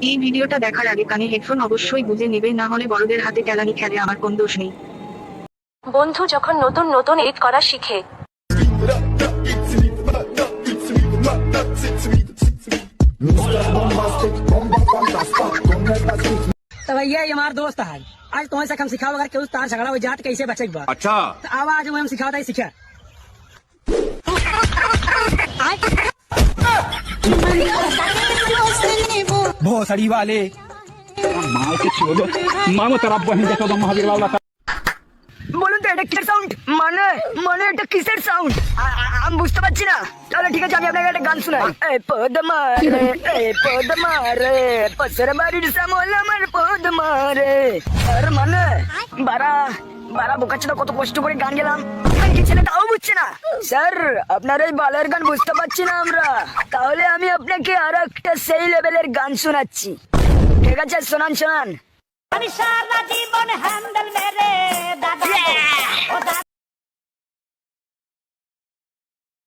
এই ভিডিওটা দেখার আগে কানে হেডফোন অবশ্যই গুঁজে নেবে, না হলে বড়দের হাতে কেলানি খেলে আমার কোন দোষ নেই। বন্ধু যখন নতুন নতুন এডিট করা শিখে तो भैया ये हमारा दोस्त है। आज तुम्हें से हम सिखाओ अगर केहू तार झगड़ा हो जात कैसे बचे बा। अच्छा तो अब आज हम सिखाता ही सीखा। भोसड़ी वाले माँ से छोड़ो मामो तरफ बहन जैसा तो महावीर वाला বলুন তো এটা কিসের সাউন্ড? মানে মানে এটা কিসের সাউন্ড আমি বুঝতে পারছি না। তাহলে ঠিক আছে আমি আপনাকে একটা গান শোনাই। এই পদমারে পসর বাড়ির সামল আমার পদমারে। আর মানে বারা বারা বোকাচ্চোদা কত কষ্ট করে গান গেলাম, কি ছেলে তাও বুঝছে না। স্যার আপনার এই বালের গান বুঝতে পারছি না আমরা, তাহলে আমি আপনাকে আর একটা সেই লেভেলের গান শোনাচ্ছি। ঠিক আছে শোনান শোনান। আমি সারা জীবন